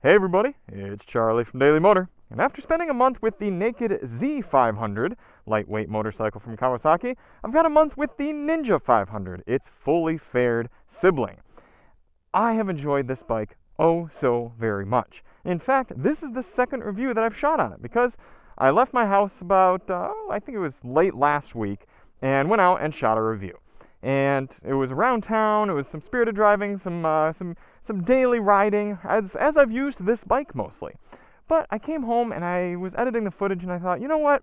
Hey everybody, it's Charlie from Daily Motor, and after spending a month with the Naked Z500 lightweight motorcycle from Kawasaki, I've got a month with the Ninja 500, its fully fared sibling. I have enjoyed this bike oh so very much. In fact, this is the second review that I've shot on it because I left my house about, I think it was late last week, and went out and shot a review. And it was around town, it was some spirited driving, some daily riding, as I've used this bike mostly. But I came home and I was editing the footage and I thought, you know what?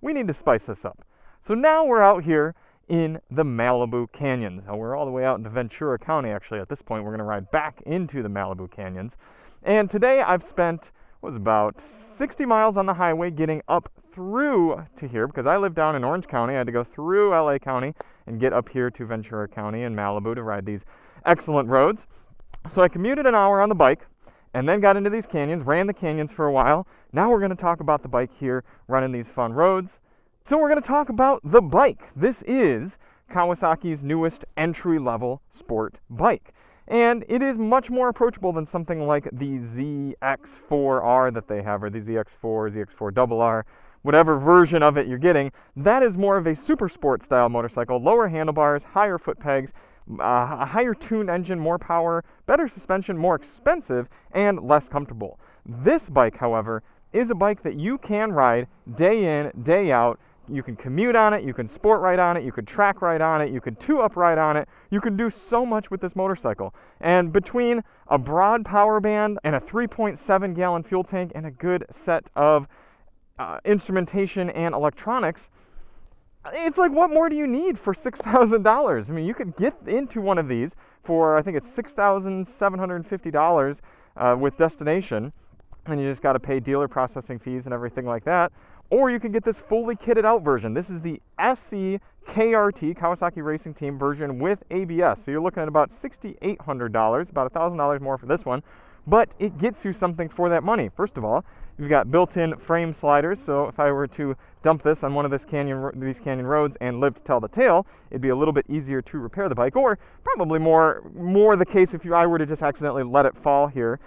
We need to spice this up. So now we're out here in the Malibu Canyons. Now we're all the way out into Ventura County actually at this point. We're going to ride back into the Malibu Canyons. And today I've spent, about 60 miles on the highway getting up through to here because I live down in Orange County. I had to go through LA County and get up here to Ventura County and Malibu to ride these excellent roads. So I commuted an hour on the bike and then got into these canyons, ran the canyons for a while. Now we're going to talk about the bike here running these fun roads. So we're going to talk about the bike. This is Kawasaki's newest entry-level sport bike. And it is much more approachable than something like the ZX4R that they have, or the ZX4, ZX4RR, whatever version of it you're getting. That is more of a super sport style motorcycle, lower handlebars, higher foot pegs, a higher tuned engine, more power, better suspension, more expensive, and less comfortable. This bike, however, is a bike that you can ride day in, day out. You can commute on it, you can sport ride on it, you could track ride on it, you could two-up ride on it. You can do so much with this motorcycle. And between a broad power band and a 3.7 gallon fuel tank and a good set of instrumentation and electronics, it's like, what more do you need for $6,000? I mean, you could get into one of these for, I think it's $6,750 with destination, and you just got to pay dealer processing fees and everything like that. Or you could get this fully kitted out version. This is the SC KRT, Kawasaki Racing Team version with ABS. So you're looking at about $6,800, about $1,000 more for this one. But it gets you something for that money. First of all, you've got built-in frame sliders. So if I were to dump this on one of these canyon roads and live to tell the tale, it'd be a little bit easier to repair the bike. Or probably more the case if I were to just accidentally let it fall here.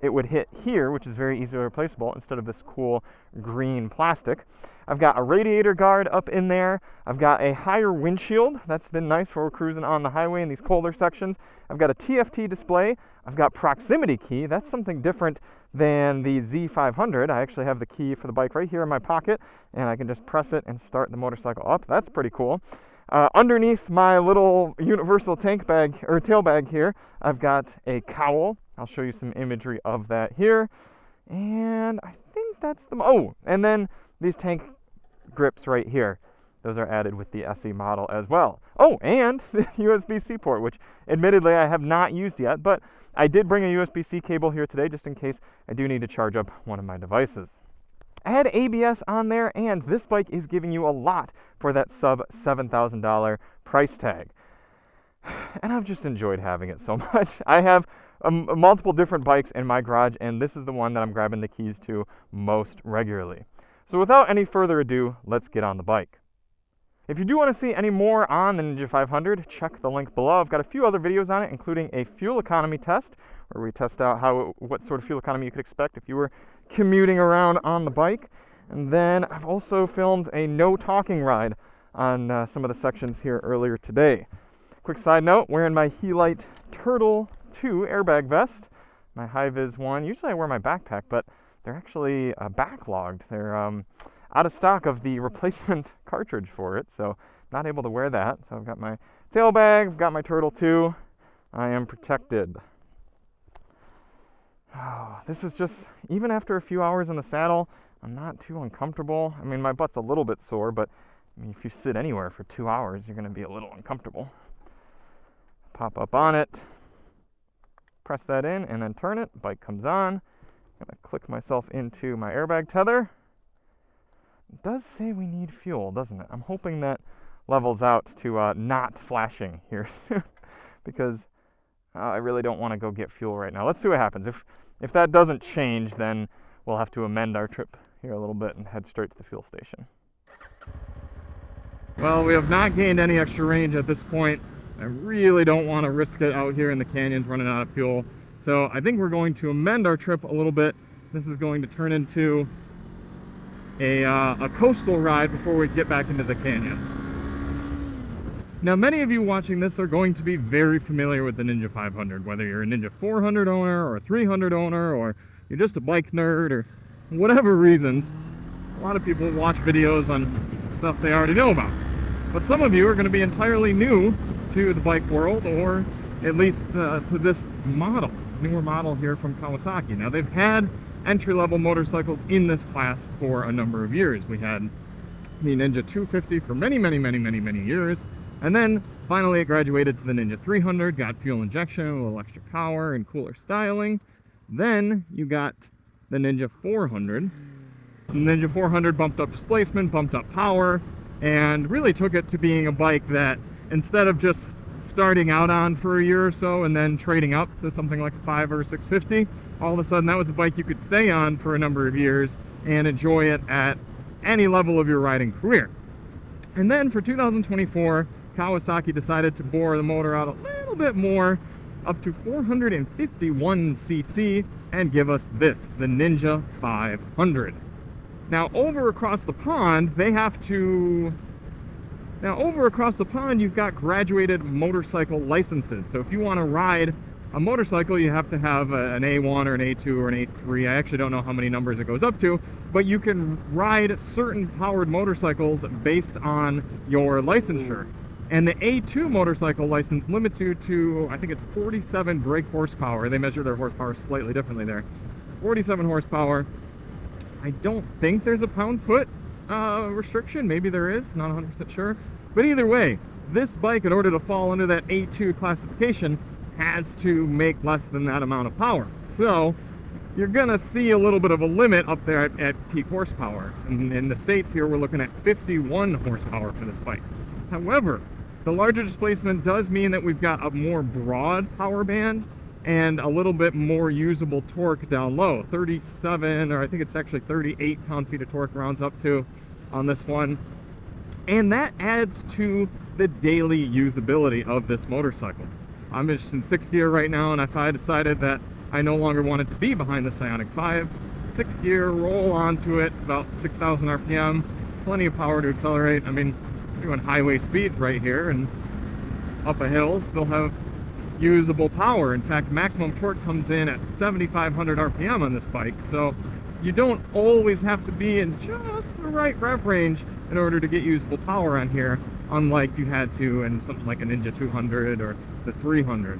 It would hit here, which is very easily replaceable instead of this cool green plastic. I've got a radiator guard up in there. I've got a higher windshield. That's been nice for cruising on the highway in these colder sections. I've got a TFT display. I've got proximity key. That's something different than the Z500. I actually have the key for the bike right here in my pocket, and I can just press it and start the motorcycle up. That's pretty cool. Underneath my little universal tank bag or tail bag here, I've got a cowl. I'll show you some imagery of that here. And I think that's and then these tank grips right here. Those are added with the SE model as well. Oh, and the USB-C port, which admittedly I have not used yet, but I did bring a USB-C cable here today just in case I do need to charge up one of my devices. Add ABS on there, and this bike is giving you a lot for that sub $7,000 price tag. And I've just enjoyed having it so much. I have multiple different bikes in my garage, and this is the one that I'm grabbing the keys to most regularly. So without any further ado, let's get on the bike. If you do want to see any more on the Ninja 500, check the link below. I've got a few other videos on it, including a fuel economy test, where we test out what sort of fuel economy you could expect if you were commuting around on the bike. And then I've also filmed a no talking ride on some of the sections here earlier today. Quick side note, wearing my Helite Turtle 2 airbag vest, my high-vis one. Usually I wear my backpack, but they're actually backlogged. They're out of stock of the replacement cartridge for it, so not able to wear that. So I've got my tail bag, I've got my Turtle 2. I am protected. Oh, this is just, even after a few hours in the saddle, I'm not too uncomfortable. I mean, my butt's a little bit sore, but I mean, if you sit anywhere for 2 hours, you're going to be a little uncomfortable. Pop up on it, press that in, and then turn it. Bike comes on. I'm going to click myself into my airbag tether. It does say we need fuel, doesn't it? I'm hoping that levels out to not flashing here soon, because I really don't want to go get fuel right now. Let's see what happens. If that doesn't change, then we'll have to amend our trip here a little bit and head straight to the fuel station. Well, we have not gained any extra range at this point. I really don't want to risk it out here in the canyons running out of fuel. So I think we're going to amend our trip a little bit. This is going to turn into a coastal ride before we get back into the canyons. Now, many of you watching this are going to be very familiar with the Ninja 500, whether you're a Ninja 400 owner or a 300 owner, or you're just a bike nerd, or whatever reasons. A lot of people watch videos on stuff they already know about. But some of you are going to be entirely new to the bike world, or at least to this model, newer model here from Kawasaki. Now, they've had entry-level motorcycles in this class for a number of years. We had the Ninja 250 for many years, and then finally it graduated to the Ninja 300, got fuel injection, a little extra power and cooler styling. Then you got the Ninja 400. The Ninja 400 bumped up displacement, bumped up power, and really took it to being a bike that, instead of just starting out on for a year or so and then trading up to something like a 5 or a 650, all of a sudden that was a bike you could stay on for a number of years and enjoy it at any level of your riding career. And then for 2024, Kawasaki decided to bore the motor out a little bit more, up to 451 cc, and give us this, the Ninja 500. Now over across the pond, you've got graduated motorcycle licenses. So if you want to ride a motorcycle, you have to have an A1 or an A2 or an A3. I actually don't know how many numbers it goes up to, but you can ride certain powered motorcycles based on your licensure. And the A2 motorcycle license limits you to, I think it's 47 brake horsepower. They measure their horsepower slightly differently there. 47 horsepower. I don't think there's a pound-foot restriction. Maybe there is, not 100% sure. But either way, this bike, in order to fall under that A2 classification, has to make less than that amount of power. So you're gonna see a little bit of a limit up there at peak horsepower. And in the States here, we're looking at 51 horsepower for this bike. However, the larger displacement does mean that we've got a more broad power band and a little bit more usable torque down low. 37, or I think it's actually 38 pound-feet of torque rounds up to on this one. And that adds to the daily usability of this motorcycle. I'm just in 6th gear right now, and I decided that I no longer wanted to be behind the Psionic 5. 6th gear, roll onto it, about 6,000 RPM, plenty of power to accelerate. I mean, doing highway speeds right here and up a hill, still have usable power. In fact, maximum torque comes in at 7,500 RPM on this bike, so you don't always have to be in just the right rev range in order to get usable power on here, unlike you had to in something like a Ninja 200 or the 300.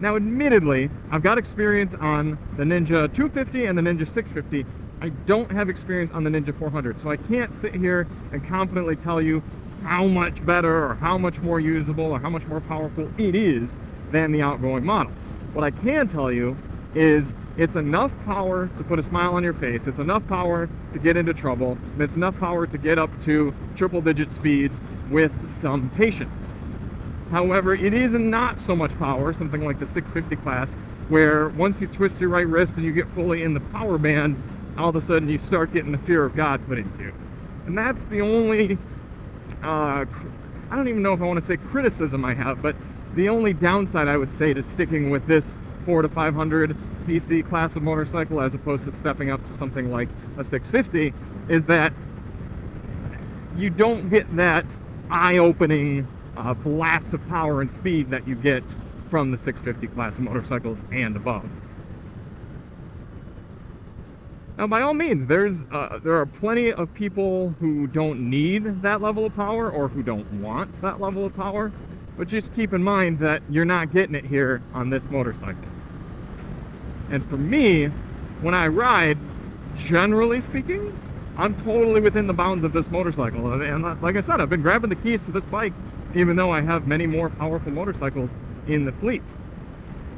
Now, admittedly, I've got experience on the Ninja 250 and the Ninja 650. I don't have experience on the Ninja 400, so I can't sit here and confidently tell you how much better or how much more usable or how much more powerful it is than the outgoing model. What I can tell you is it's enough power to put a smile on your face, it's enough power to get into trouble, and it's enough power to get up to triple-digit speeds with some patience. However, it is not so much power, something like the 650 class, where once you twist your right wrist and you get fully in the power band, all of a sudden you start getting the fear of God put into you. And that's the only, I don't even know if I want to say criticism I have, but the only downside I would say to sticking with this 400 to 500 cc class of motorcycle as opposed to stepping up to something like a 650 is that you don't get that eye-opening blast of power and speed that you get from the 650 class of motorcycles and above. Now, by all means, there are plenty of people who don't need that level of power or who don't want that level of power, but just keep in mind that you're not getting it here on this motorcycle. And for me, when I ride, generally speaking, I'm totally within the bounds of this motorcycle. And like I said, I've been grabbing the keys to this bike, even though I have many more powerful motorcycles in the fleet.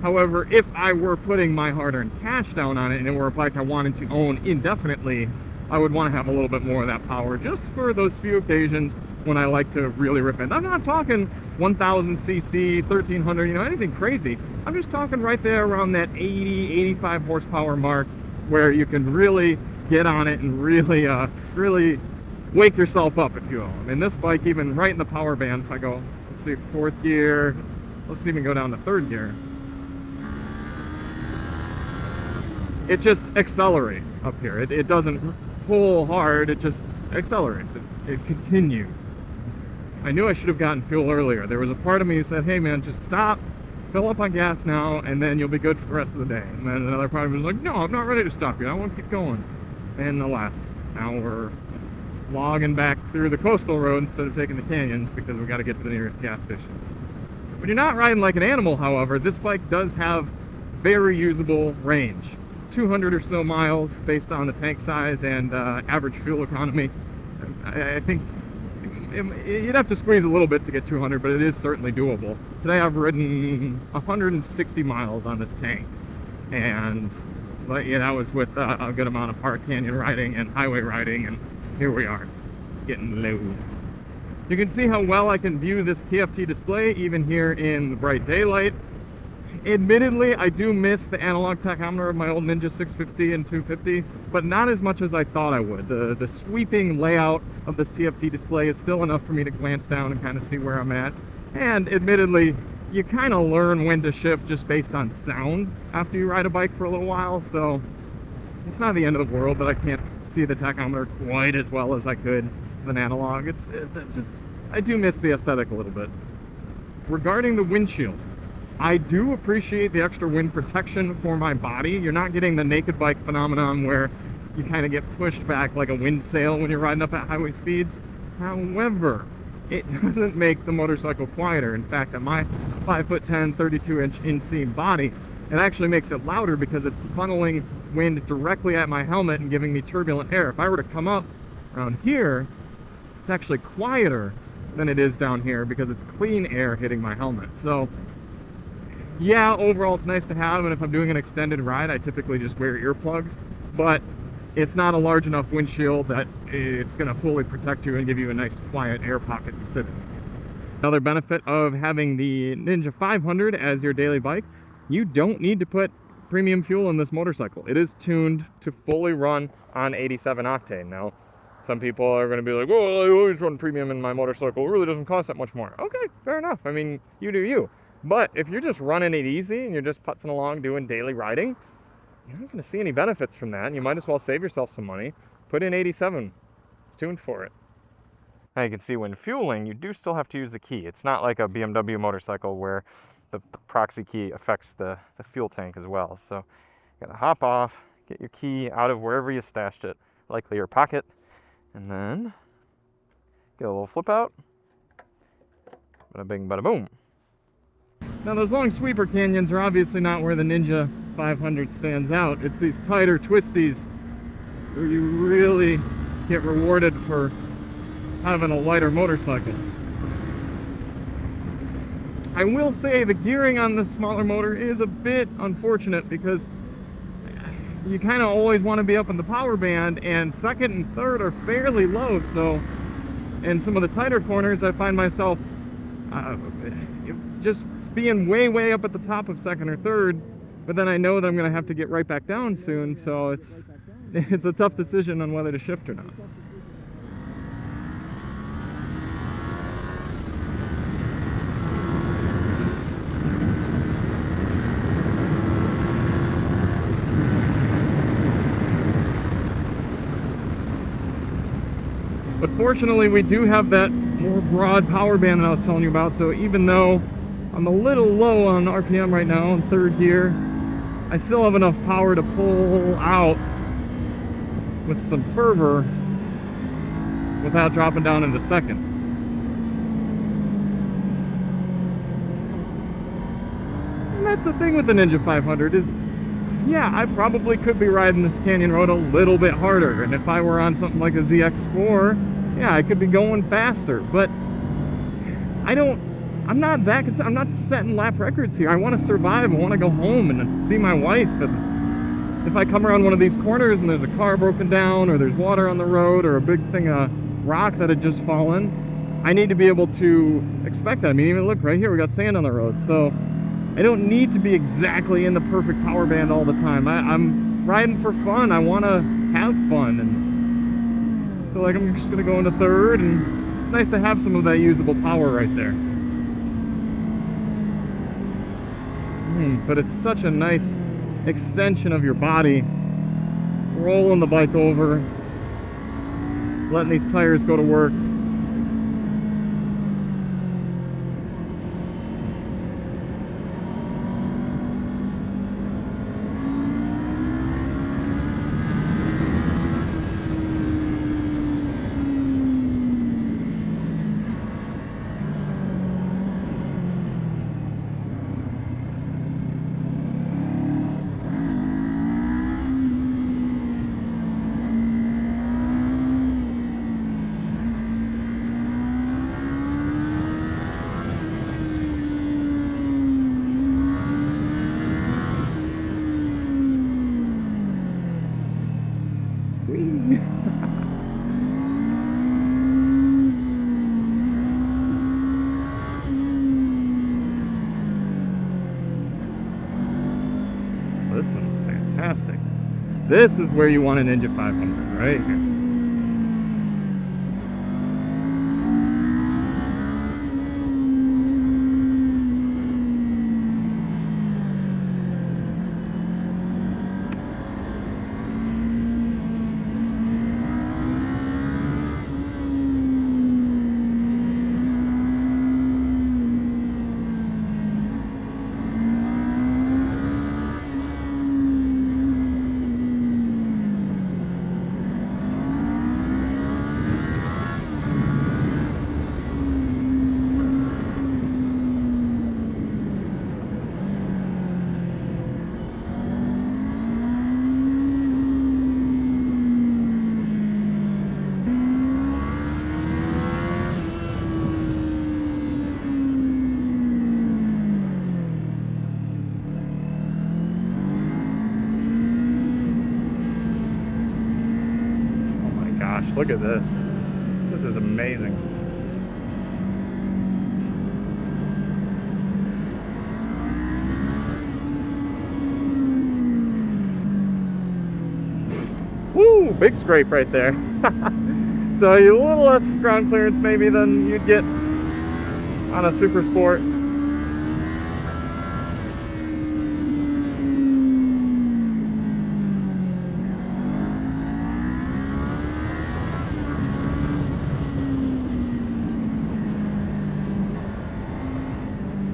However, if I were putting my hard-earned cash down on it and it were a bike I wanted to own indefinitely, I would want to have a little bit more of that power just for those few occasions when I like to really rip it. I'm not talking 1000 cc, 1300, you know, anything crazy. I'm just talking right there around that 80, 85 horsepower mark where you can really get on it and really, really wake yourself up, if you will. I mean, this bike, even right in the power band, if I go, let's see, 4th gear, let's even go down to 3rd gear. it just accelerates up here. It doesn't pull hard, it just accelerates. It continues. I knew I should have gotten fuel earlier. There was a part of me who said, hey man, just stop, fill up on gas now, and then you'll be good for the rest of the day. And then another part of me was like, no, I'm not ready to stop yet, I want to keep going. And alas, now we're slogging back through the coastal road instead of taking the canyons because we got to get to the nearest gas station. When you're not riding like an animal, however, this bike does have very usable range. 200 or so miles based on the tank size and average fuel economy. I think you'd have to squeeze a little bit to get 200, but it is certainly doable. Today I've ridden 160 miles on this tank, and yeah, that was with a good amount of park canyon riding and highway riding, and here we are, getting low. You can see how well I can view this TFT display even here in the bright daylight. Admittedly, I do miss the analog tachometer of my old Ninja 650 and 250, but not as much as I thought I would. The sweeping layout of this TFT display is still enough for me to glance down and kind of see where I'm at. And admittedly, you kind of learn when to shift just based on sound after you ride a bike for a little while, so it's not the end of the world that I can't see the tachometer quite as well as I could with an analog. It's just, I do miss the aesthetic a little bit. Regarding the windshield, I do appreciate the extra wind protection for my body. You're not getting the naked bike phenomenon where you kind of get pushed back like a wind sail when you're riding up at highway speeds. However, it doesn't make the motorcycle quieter. In fact, at my 5'10", 32-inch inseam body, it actually makes it louder because it's funneling wind directly at my helmet and giving me turbulent air. If I were to come up around here, it's actually quieter than it is down here because it's clean air hitting my helmet. So yeah, overall it's nice to have, and if I'm doing an extended ride, I typically just wear earplugs, but it's not a large enough windshield that it's going to fully protect you and give you a nice quiet air pocket to sit in. Another benefit of having the Ninja 500 as your daily bike, you don't need to put premium fuel in this motorcycle. It is tuned to fully run on 87 octane. Now, some people are going to be like, well, I always run premium in my motorcycle, it really doesn't cost that much more. Okay, fair enough. I mean, you do you. But if you're just running it easy and you're just putzing along doing daily riding, you're not going to see any benefits from that. You might as well save yourself some money. Put in 87. It's tuned for it. Now you can see when fueling, you do still have to use the key. It's not like a BMW motorcycle where the proxy key affects the fuel tank as well. So you got to hop off, get your key out of wherever you stashed it, likely your pocket, and then get a little flip out. Bada bing, bada boom. Now those long sweeper canyons are obviously not where the Ninja 500 stands out. It's these tighter twisties where you really get rewarded for having a lighter motorcycle. I will say the gearing on this smaller motor is a bit unfortunate because you kind of always want to be up in the power band, and second and third are fairly low, so in some of the tighter corners I find myself just being way up at the top of second or third, but then I know that I'm going to have to get right back down soon, so it's a tough decision on whether to shift or not. But fortunately, we do have that more broad power band that I was telling you about, so even though I'm a little low on RPM right now in third gear, I still have enough power to pull out with some fervor without dropping down into second. And that's the thing with the Ninja 500 is, yeah, I probably could be riding this canyon road a little bit harder, and if I were on something like a ZX4, yeah, I could be going faster, but I'm not that concerned. I'm not setting lap records here. I want to survive. I want to go home and see my wife. And if I come around one of these corners and there's a car broken down, or there's water on the road, or a big thing of rock that had just fallen, I need to be able to expect that. I mean, even look right here, we got sand on the road. So I don't need to be exactly in the perfect power band all the time. I'm riding for fun. I want to have fun. And so like I'm just going to go into third, and it's nice to have some of that usable power right there. But it's such a nice extension of your body rolling the bike over, letting these tires go to work. This one's fantastic. This is where you want an Ninja 500, right here. Look at this. This is amazing. Woo! Big scrape right there. So you're a little less ground clearance maybe than you'd get on a Super Sport.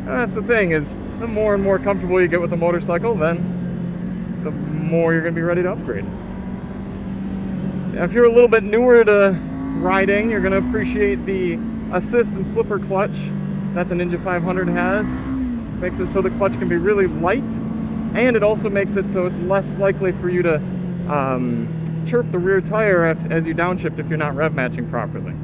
That's the thing, is the more and more comfortable you get with a motorcycle, then the more you're going to be ready to upgrade. Now, if you're a little bit newer to riding, you're going to appreciate the assist and slipper clutch that the Ninja 500 has. Makes it so the clutch can be really light, and it also makes it so it's less likely for you to chirp the rear tire as you downshift if you're not rev matching properly.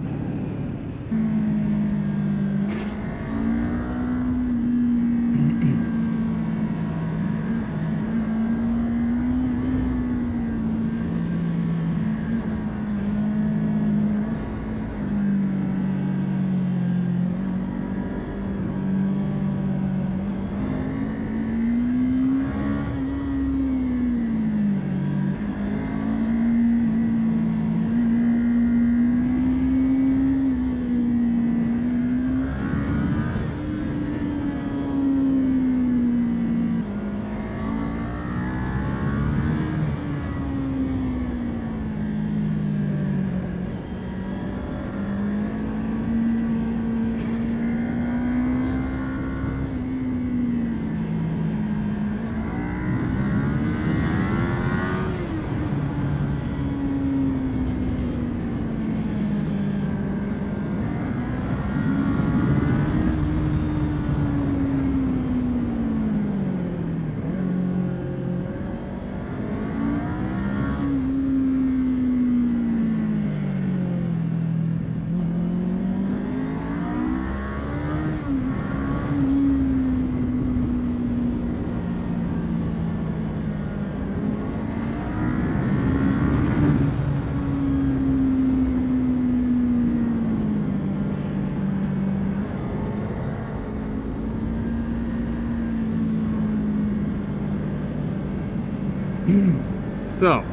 So,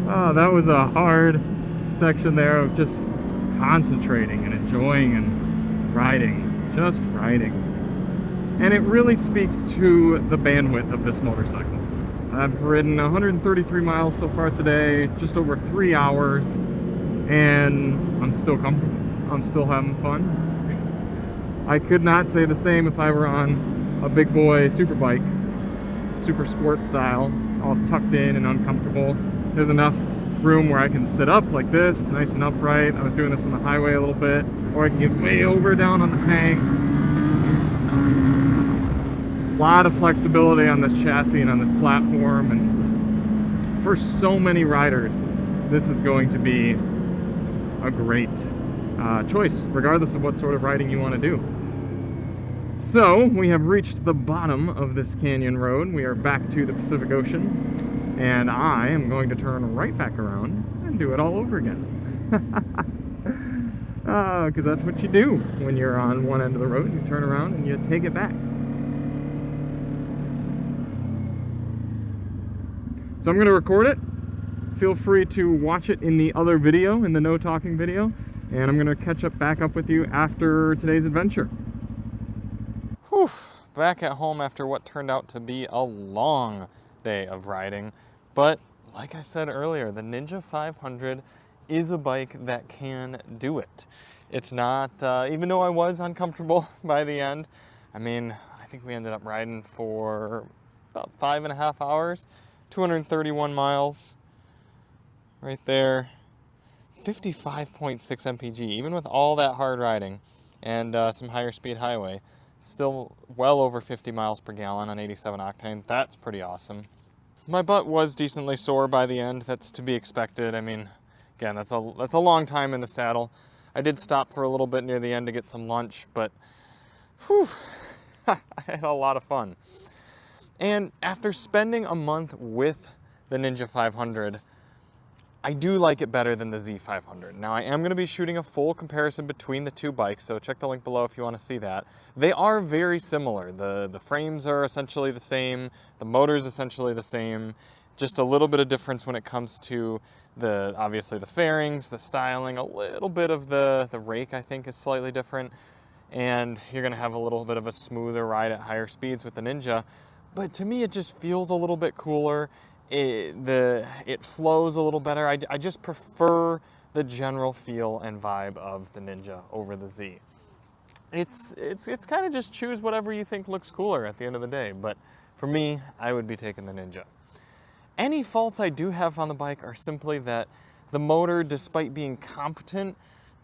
oh, that was a hard section there of just concentrating and enjoying and riding, just riding. And it really speaks to the bandwidth of this motorcycle. I've ridden 133 miles so far today, just over 3 hours, and I'm still comfortable. I'm still having fun. I could not say the same if I were on a big boy super bike, super sport style, all tucked in and uncomfortable. There's enough room where I can sit up like this, nice and upright. I was doing this on the highway a little bit, or I can get way over down on the tank. A lot of flexibility on this chassis and on this platform, and for so many riders, this is going to be a great choice, regardless of what sort of riding you want to do. So, we have reached the bottom of this canyon road. We are back to the Pacific Ocean, and I am going to turn right back around and do it all over again. Because that's what you do when you're on one end of the road. You turn around and you take it back. So I'm going to record it. Feel free to watch it in the other video, in the no talking video, and I'm going to catch back up with you after today's adventure. Whew, back at home after what turned out to be a long day of riding, but like I said earlier, the Ninja 500 is a bike that can do it. It's not, even though I was uncomfortable by the end, I mean, I think we ended up riding for about 5.5 hours. 231 miles right there, 55.6 mpg, even with all that hard riding and some higher speed highway, still well over 50 miles per gallon on 87 octane. That's pretty awesome. My butt was decently sore by the end. That's to be expected. I mean, again, that's a long time in the saddle. I did stop for a little bit near the end to get some lunch, but whew, I had a lot of fun. And after spending a month with the Ninja 500, I do like it better than the Z500. Now, I am going to be shooting a full comparison between the two bikes, so check the link below if you want to see that. They are very similar. The frames are essentially the same, the motor's essentially the same, just a little bit of difference when it comes to obviously the fairings, the styling, a little bit of the rake I think is slightly different, and you're going to have a little bit of a smoother ride at higher speeds with the Ninja. But to me, it just feels a little bit cooler. It flows a little better. I just prefer the general feel and vibe of the Ninja over the Z. It's kind of just choose whatever you think looks cooler at the end of the day. But for me, I would be taking the Ninja. Any faults I do have on the bike are simply that the motor, despite being competent,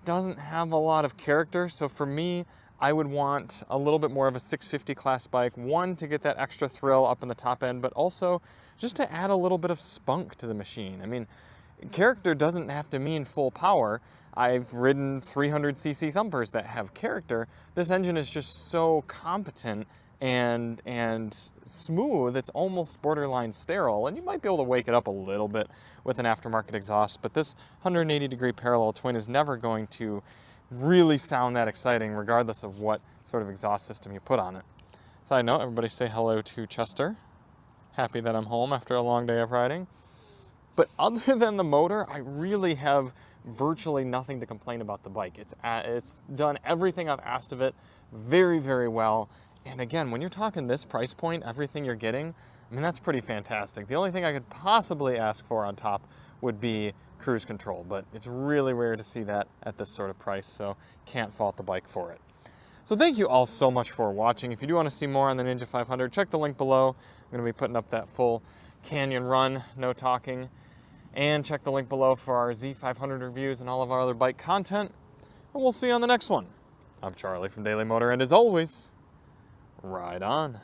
doesn't have a lot of character. So for me, I would want a little bit more of a 650 class bike, one, to get that extra thrill up in the top end, but also just to add a little bit of spunk to the machine. I mean, character doesn't have to mean full power. I've ridden 300cc thumpers that have character. This engine is just so competent and smooth, it's almost borderline sterile, and you might be able to wake it up a little bit with an aftermarket exhaust, but this 180-degree parallel twin is never going to really sound that exciting regardless of what sort of exhaust system you put on it. Side note, everybody say hello to Chester. Happy that I'm home after a long day of riding. But other than the motor, I really have virtually nothing to complain about the bike. It's done everything I've asked of it very, very well. And again, when you're talking this price point, everything you're getting, I mean, that's pretty fantastic. The only thing I could possibly ask for on top would be cruise control, but it's really rare to see that at this sort of price, so can't fault the bike for it. So thank you all so much for watching. If you do want to see more on the Ninja 500, check the link below. I'm going to be putting up that full canyon run, no talking, and check the link below for our Z500 reviews and all of our other bike content, and we'll see you on the next one. I'm Charlie from Daily Motor, and as always, ride on.